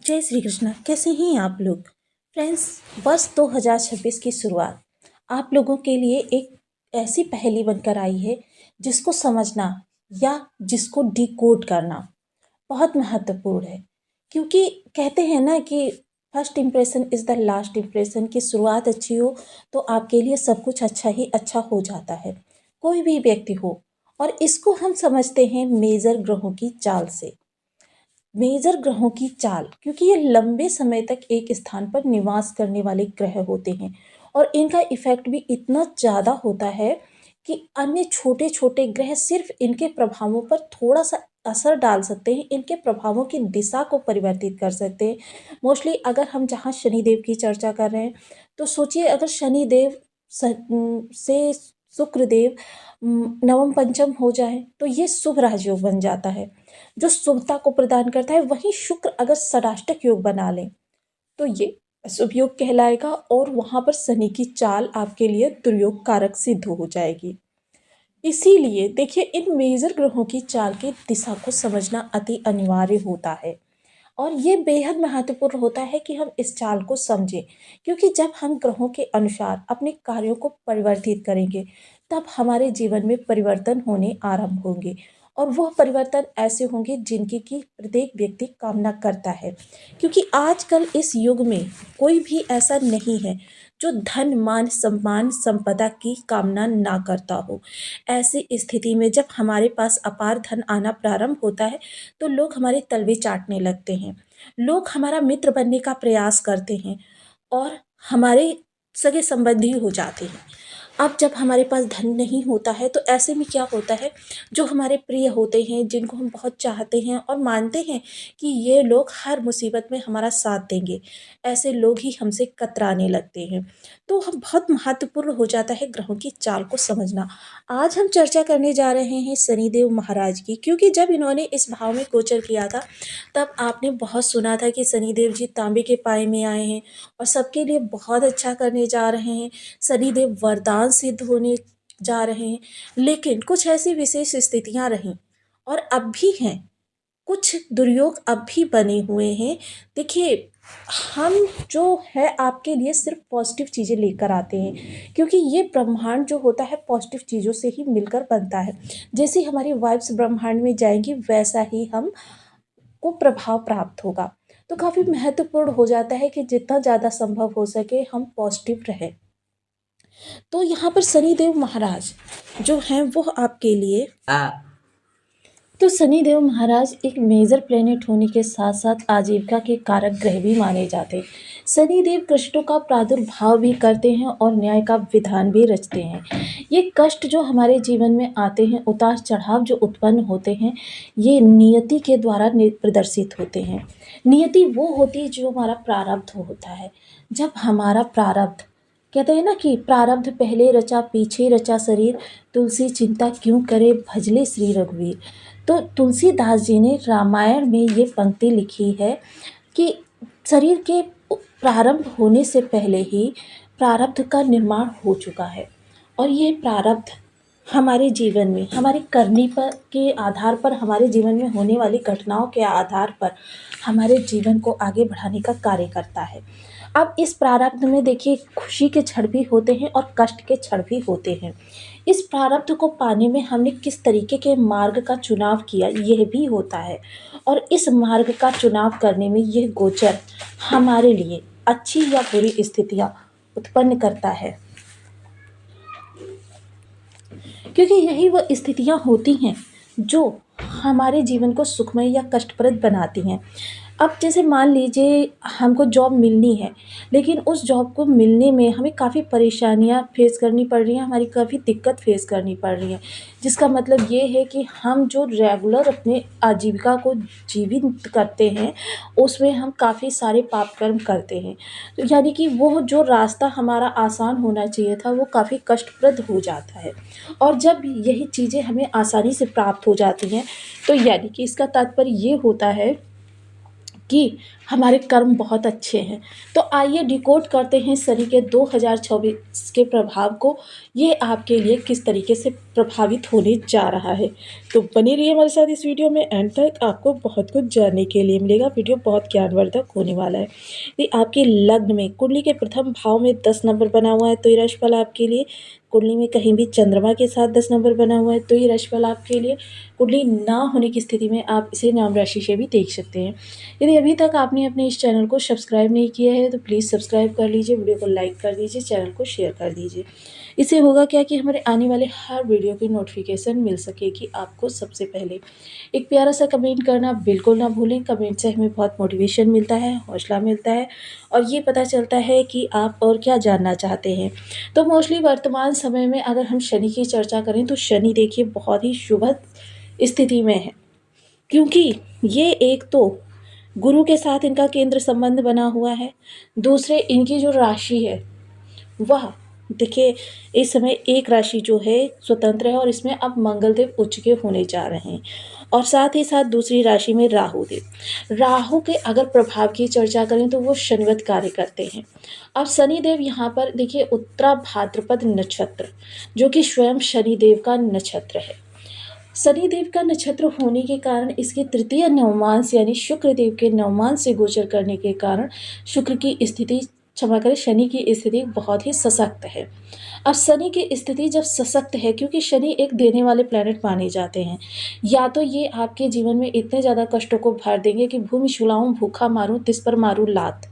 जय श्री कृष्णा। कैसे हैं आप लोग फ्रेंड्स। वर्ष 2026 की शुरुआत आप लोगों के लिए एक ऐसी पहेली बनकर आई है जिसको समझना या जिसको डिकोड करना बहुत महत्वपूर्ण है। क्योंकि कहते हैं ना कि first impression is the last impression, की शुरुआत अच्छी हो तो आपके लिए सब कुछ अच्छा ही अच्छा हो जाता है, कोई भी व्यक्ति हो। और इसको हम समझते हैं मेजर ग्रहों की चाल से। मेजर ग्रहों की चाल, क्योंकि ये लंबे समय तक एक स्थान पर निवास करने वाले ग्रह होते हैं और इनका इफेक्ट भी इतना ज़्यादा होता है कि अन्य छोटे छोटे ग्रह सिर्फ इनके प्रभावों पर थोड़ा सा असर डाल सकते हैं, इनके प्रभावों की दिशा को परिवर्तित कर सकते हैं। मोस्टली अगर हम जहाँ शनिदेव की चर्चा कर रहे हैं तो सोचिए, अगर शनिदेव से शुक्रदेव नवम पंचम हो जाए तो ये शुभ राजयोग बन जाता है जो शुभता को प्रदान करता है। वहीं शुक्र अगर षडाष्टक योग बना लें तो ये अशुभ योग कहलाएगा और वहां पर शनि की चाल आपके लिए दुर्योग कारक सिद्ध हो जाएगी। इसीलिए देखिए, इन मेजर ग्रहों की चाल की दिशा को समझना अति अनिवार्य होता है और ये बेहद महत्वपूर्ण होता है कि हम इस चाल को समझें। क्योंकि जब हम ग्रहों के अनुसार अपने कार्यों को परिवर्तित करेंगे तब हमारे जीवन में परिवर्तन होने आरंभ होंगे और वह परिवर्तन ऐसे होंगे जिनकी की प्रत्येक व्यक्ति कामना करता है। क्योंकि आजकल इस युग में कोई भी ऐसा नहीं है जो धन मान सम्मान संपदा की कामना ना करता हो। ऐसी स्थिति में जब हमारे पास अपार धन आना प्रारंभ होता है तो लोग हमारे तलवे चाटने लगते हैं, लोग हमारा मित्र बनने का प्रयास करते हैं और हमारे सगे संबंधी हो जाते हैं। अब जब हमारे पास धन नहीं होता है तो ऐसे में क्या होता है, जो हमारे प्रिय होते हैं, जिनको हम बहुत चाहते हैं और मानते हैं कि ये लोग हर मुसीबत में हमारा साथ देंगे, ऐसे लोग ही हमसे कतराने लगते हैं। तो हम बहुत महत्वपूर्ण हो जाता है ग्रहों की चाल को समझना। आज हम चर्चा करने जा रहे हैं शनिदेव महाराज की, क्योंकि जब इन्होंने इस भाव में गोचर किया था तब आपने बहुत सुना था कि शनिदेव जी तांबे के पाए में आए हैं और सबके लिए बहुत अच्छा करने जा रहे हैं, शनिदेव वरदान सिद्ध होने जा रहे हैं। लेकिन कुछ ऐसी विशेष स्थितियां रहीं और अब भी हैं, कुछ दुर्योग अब भी बने हुए हैं। देखिए, हम जो है आपके लिए सिर्फ पॉजिटिव चीज़ें लेकर आते हैं, क्योंकि ये ब्रह्मांड जो होता है पॉजिटिव चीज़ों से ही मिलकर बनता है। जैसे हमारी वाइब्स ब्रह्मांड में जाएंगी वैसा ही हम को प्रभाव प्राप्त होगा। तो काफ़ी महत्वपूर्ण हो जाता है कि जितना ज़्यादा संभव हो सके हम पॉजिटिव रहें। तो यहाँ पर शनिदेव महाराज जो हैं वो आपके लिए तो शनिदेव महाराज एक मेजर प्लेनेट होने के साथ साथ आजीविका के कारक ग्रह भी माने जाते हैं। शनिदेव कष्टों का प्रादुर्भाव भी करते हैं और न्याय का विधान भी रचते हैं। ये कष्ट जो हमारे जीवन में आते हैं, उतार चढ़ाव जो उत्पन्न होते हैं, ये नियति के द्वारा प्रदर्शित होते हैं। नियति वो होती है जो हमारा प्रारब्ध होता है। जब हमारा प्रारब्ध, कहते हैं ना कि प्रारब्ध पहले रचा पीछे रचा शरीर, तुलसी चिंता क्यों करे भजले श्री रघुवीर। तो तुलसीदास जी ने रामायण में ये पंक्ति लिखी है कि शरीर के प्रारंभ होने से पहले ही प्रारब्ध का निर्माण हो चुका है और ये प्रारब्ध हमारे जीवन में हमारी करनी पर के आधार पर, हमारे जीवन में होने वाली घटनाओं के आधार पर हमारे जीवन को आगे बढ़ाने का कार्य करता है। अब इस प्रारब्ध में देखिए, खुशी के क्षण भी होते हैं और कष्ट के क्षण भी होते हैं। इस प्रारब्ध को पाने में हमने किस तरीके के मार्ग का चुनाव किया यह भी होता है और इस मार्ग का चुनाव करने में यह गोचर हमारे लिए अच्छी या बुरी स्थितियां उत्पन्न करता है, क्योंकि यही वह स्थितियां होती हैं जो हमारे जीवन को सुखमय या कष्टप्रद बनाती हैं। अब जैसे मान लीजिए हमको जॉब मिलनी है, लेकिन उस जॉब को मिलने में हमें काफ़ी परेशानियां फेस करनी पड़ रही हैं, हमारी काफ़ी दिक्कत फेस करनी पड़ रही है। जिसका मतलब ये है कि हम जो रेगुलर अपने आजीविका को जीवित करते हैं उसमें हम काफ़ी सारे पाप कर्म करते हैं। तो यानी कि वो जो रास्ता हमारा आसान होना चाहिए था वो काफ़ी कष्टप्रद हो जाता है। और जब यही चीज़ें हमें आसानी से प्राप्त हो जाती हैं तो यानी कि इसका तात्पर्य ये होता है कि हमारे कर्म बहुत अच्छे हैं। तो आइए डिकोड करते हैं शनि के 2024 के प्रभाव को, ये आपके लिए किस तरीके से प्रभावित होने जा रहा है। तो बने रहिए हमारे साथ इस वीडियो में, एंड तक आपको बहुत कुछ जानने के लिए मिलेगा। वीडियो बहुत ज्ञानवर्धक होने वाला है। यदि आपके लग्न में कुंडली के प्रथम भाव में 10 नंबर बना हुआ है तो ये राशिफल आपके लिए, कुंडली में कहीं भी चंद्रमा के साथ 10 नंबर बना हुआ है तो ये राशिफल आपके लिए, कुंडली ना होने की स्थिति में आप इसे नाम राशि से भी देख सकते हैं। यदि अभी तक आपने अपने इस चैनल को सब्सक्राइब नहीं किया है तो प्लीज़ सब्सक्राइब कर लीजिए, वीडियो को लाइक कर दीजिए, चैनल को शेयर कर दीजिए। इससे होगा क्या कि हमारे आने वाले हर वीडियो की नोटिफिकेशन मिल सकेगी आपको सबसे पहले। एक प्यारा सा कमेंट करना बिल्कुल ना भूलें। कमेंट से हमें बहुत मोटिवेशन मिलता है, हौसला मिलता है और ये पता चलता है कि आप और क्या जानना चाहते हैं। तो मोस्टली वर्तमान समय में अगर हम शनि की चर्चा करें तो शनि देखिए बहुत ही शुभ स्थिति में है, क्योंकि ये एक तो गुरु के साथ इनका केंद्र संबंध बना हुआ है, दूसरे इनकी जो राशि है वह देखिए इस समय एक राशि जो है स्वतंत्र है और इसमें अब मंगलदेव उच्च के होने जा रहे हैं, और साथ ही साथ दूसरी राशि में राहु देव। राहु के अगर प्रभाव की चर्चा करें तो वो शनिवत कार्य करते हैं। अब शनिदेव यहाँ पर देखिए उत्तरा भाद्रपद नक्षत्र, जो कि स्वयं शनिदेव का नक्षत्र है। शनिदेव का नक्षत्र होने के कारण इसके तृतीय नवमांश यानी शुक्र देव के नवमांश से गोचर करने के कारण शुक्र की स्थिति, क्षमा करें, शनि की स्थिति बहुत ही सशक्त है। अब शनि की स्थिति जब सशक्त है, क्योंकि शनि एक देने वाले प्लैनेट माने जाते हैं, या तो ये आपके जीवन में इतने ज़्यादा कष्टों को भर देंगे कि भूमि छुलाऊं भूखा मारूं तिस पर मारूं लात,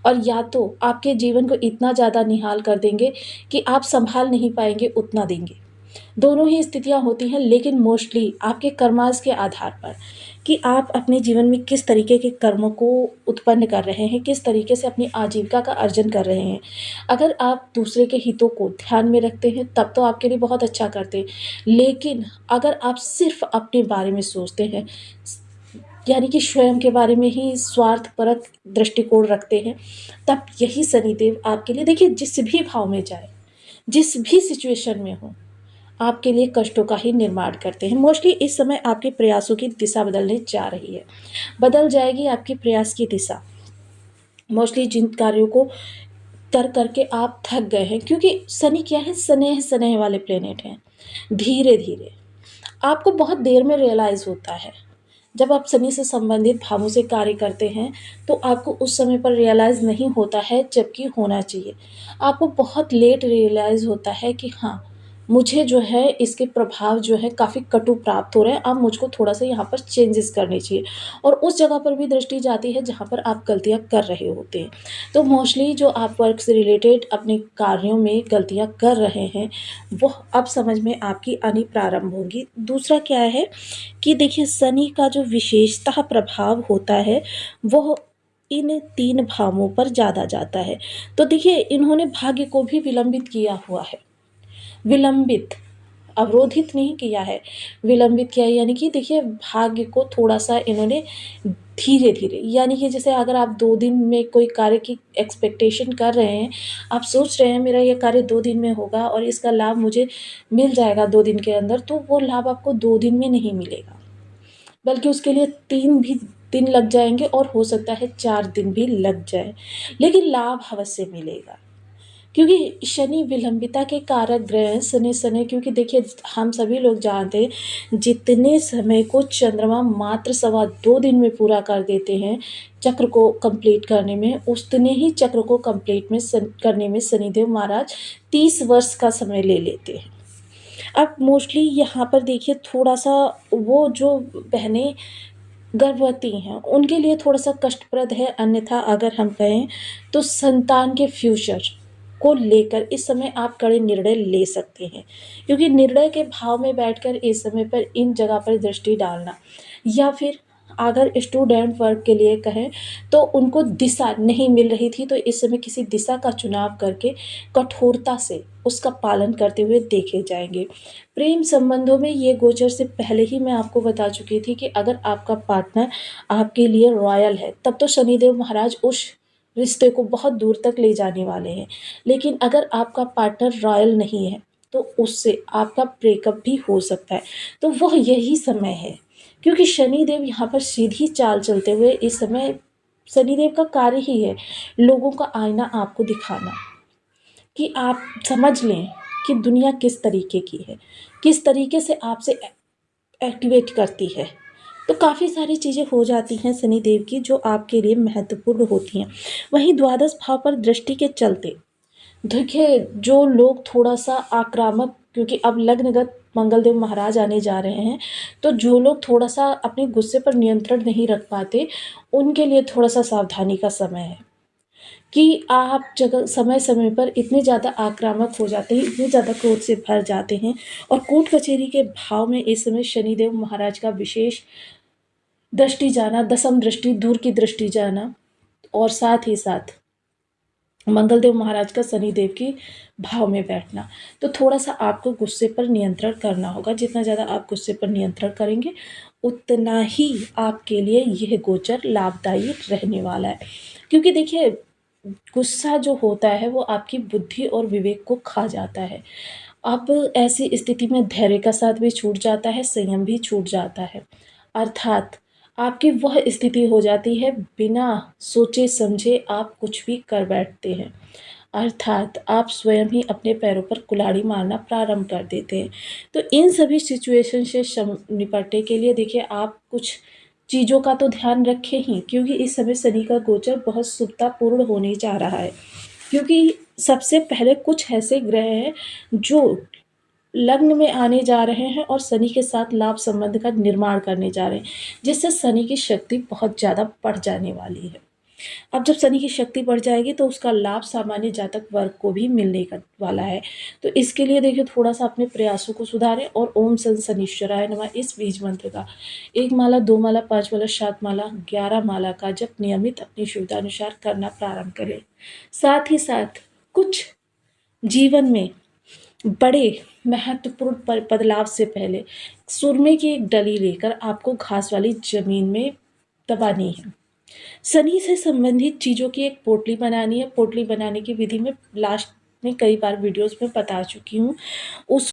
और या तो आपके जीवन को इतना ज़्यादा निहाल कर देंगे कि आप संभाल नहीं पाएंगे उतना देंगे। दोनों ही स्थितियां होती हैं, लेकिन मोस्टली आपके कर्मास के आधार पर कि आप अपने जीवन में किस तरीके के कर्मों को उत्पन्न कर रहे हैं, किस तरीके से अपनी आजीविका का अर्जन कर रहे हैं। अगर आप दूसरे के हितों को ध्यान में रखते हैं तब तो आपके लिए बहुत अच्छा करते हैं, लेकिन अगर आप सिर्फ अपने बारे में सोचते हैं, यानी कि स्वयं के बारे में ही स्वार्थपरक दृष्टिकोण रखते हैं, तब यही शनिदेव आपके लिए देखिए जिस भी भाव में जाए, जिस भी सिचुएशन में हो, आपके लिए कष्टों का ही निर्माण करते हैं। मोस्टली इस समय आपके प्रयासों की दिशा बदलने जा रही है, बदल जाएगी आपके प्रयास की दिशा। मोस्टली जिन कार्यों को कर करके आप थक गए हैं, क्योंकि शनि क्या है, स्नेह स्नेह वाले प्लेनेट हैं। धीरे धीरे आपको बहुत देर में रियलाइज़ होता है। जब आप शनि से संबंधित भावों से कार्य करते हैं तो आपको उस समय पर रियलाइज़ नहीं होता है, जबकि होना चाहिए। आपको बहुत लेट रियलाइज़ होता है कि हाँ, मुझे जो है इसके प्रभाव जो है काफ़ी कटु प्राप्त हो रहे हैं, अब मुझको थोड़ा-सा यहाँ पर चेंजेस करने चाहिए, और उस जगह पर भी दृष्टि जाती है जहाँ पर आप गलतियाँ कर रहे होते हैं। तो मोस्टली जो आप वर्क से रिलेटेड अपने कार्यों में गलतियाँ कर रहे हैं, वो अब समझ में आपकी आनी प्रारंभ होंगी। दूसरा क्या है कि देखिए शनि का जो विशेषतः प्रभाव होता है वो इन 3 भावों पर ज़्यादा जाता है। तो देखिए इन्होंने भाग्य को भी विलंबित किया हुआ है। विलंबित, अवरोधित नहीं किया है, विलंबित किया है, यानी कि देखिए भाग्य को थोड़ा-सा इन्होंने धीरे-धीरे, यानी कि जैसे अगर आप 2 दिन में कोई कार्य की एक्सपेक्टेशन कर रहे हैं, आप सोच रहे हैं मेरा ये कार्य 2 दिन में होगा और इसका लाभ मुझे मिल जाएगा 2 दिन के अंदर, तो वो लाभ आपको 2 दिन में नहीं मिलेगा, बल्कि उसके लिए 3 भी दिन लग जाएँगे और हो सकता है 4 दिन भी लग जाए, लेकिन लाभ अवश्य मिलेगा। क्योंकि शनि विलंबिता के कारक ग्रह हैं, शनि क्योंकि देखिए हम सभी लोग जानते हैं जितने समय को चंद्रमा मात्र 2.25 दिन में पूरा कर देते हैं चक्र को कंप्लीट करने में, उतने ही चक्र को कंप्लीट में करने में शनिदेव महाराज 30 वर्ष का समय ले लेते हैं। अब मोस्टली यहाँ पर देखिए थोड़ा-सा वो जो बहनें गर्भवती हैं उनके लिए थोड़ा-सा कष्टप्रद है, अन्यथा अगर हम कहें तो संतान के फ्यूचर को लेकर इस समय आप कड़े निर्णय ले सकते हैं, क्योंकि निर्णय के भाव में बैठकर इस समय पर इन जगह पर दृष्टि डालना, या फिर अगर स्टूडेंट वर्क के लिए कहें तो उनको दिशा नहीं मिल रही थी तो इस समय किसी दिशा का चुनाव करके कठोरता से उसका पालन करते हुए देखे जाएंगे। प्रेम संबंधों में ये गोचर से पहले ही मैं आपको बता चुकी थी कि अगर आपका पार्टनर आपके लिए रॉयल है तब तो शनिदेव महाराज उस रिश्ते को बहुत दूर तक ले जाने वाले हैं, लेकिन अगर आपका पार्टनर रॉयल नहीं है तो उससे आपका ब्रेकअप भी हो सकता है। तो वह यही समय है, क्योंकि शनिदेव यहाँ पर सीधी चाल चलते हुए इस समय शनिदेव का कार्य ही है लोगों का आईना आपको दिखाना, कि आप समझ लें कि दुनिया किस तरीके की है, किस तरीके से आपसे एक्टिवेट करती है। तो काफ़ी सारी चीज़ें हो जाती हैं शनिदेव की जो आपके लिए महत्वपूर्ण होती हैं। वहीं द्वादश भाव पर दृष्टि के चलते देखिए, जो लोग थोड़ा-सा आक्रामक, क्योंकि अब लग्नगत मंगलदेव महाराज आने जा रहे हैं, तो जो लोग थोड़ा-सा अपने गुस्से पर नियंत्रण नहीं रख पाते, उनके लिए थोड़ा-सा सावधानी का समय है कि आप जगह समय-समय पर इतने ज़्यादा आक्रामक हो जाते हैं, इतने ज़्यादा क्रोध से भर जाते हैं और कोर्ट कचहरी के भाव में इस समय शनिदेव महाराज का विशेष दृष्टि जाना, दशम दृष्टि, दूर की दृष्टि जाना और साथ ही साथ मंगलदेव महाराज का शनिदेव की भाव में बैठना, तो थोड़ा-सा आपको गुस्से पर नियंत्रण करना होगा। जितना ज़्यादा आप गुस्से पर नियंत्रण करेंगे, उतना ही आपके लिए यह गोचर लाभदायी रहने वाला है। क्योंकि देखिए, गुस्सा जो होता है वो आपकी बुद्धि और विवेक को खा जाता है। अब ऐसी स्थिति में धैर्य का साथ भी छूट जाता है, संयम भी छूट जाता है। अर्थात आपकी वह स्थिति हो जाती है, बिना सोचे समझे आप कुछ भी कर बैठते हैं। अर्थात आप स्वयं ही अपने पैरों पर कुल्हाड़ी मारना प्रारंभ कर देते हैं। तो इन सभी सिचुएशन से निपटने के लिए देखिए, आप कुछ चीज़ों का तो ध्यान रखें ही, क्योंकि इस समय शनि का गोचर बहुत शुभतापूर्ण होने जा रहा है। क्योंकि सबसे पहले कुछ ऐसे ग्रह हैं जो लग्न में आने जा रहे हैं और शनि के साथ लाभ संबंध का निर्माण करने जा रहे हैं, जिससे शनि की शक्ति बहुत ज़्यादा बढ़ जाने वाली है। अब जब शनि की शक्ति बढ़ जाएगी तो उसका लाभ सामान्य जातक वर्ग को भी मिलने का वाला है। तो इसके लिए देखिए, थोड़ा-सा अपने प्रयासों को सुधारें और ओम सन शनिश्चराय नमः इस बीज मंत्र का 1 माला, 2 माला, 5 माला, 7 माला, 11 माला का जप नियमित अपनी सुविधानुसार करना प्रारंभ करें। साथ ही साथ कुछ जीवन में बड़े महत्वपूर्ण बदलाव से पहले सुरमे की एक डली लेकर आपको घास वाली ज़मीन में दबानी है। शनि से संबंधित चीज़ों की एक पोटली बनानी है। पोटली बनाने की विधि में लास्ट में कई बार वीडियोज़ में बता चुकी हूँ। उस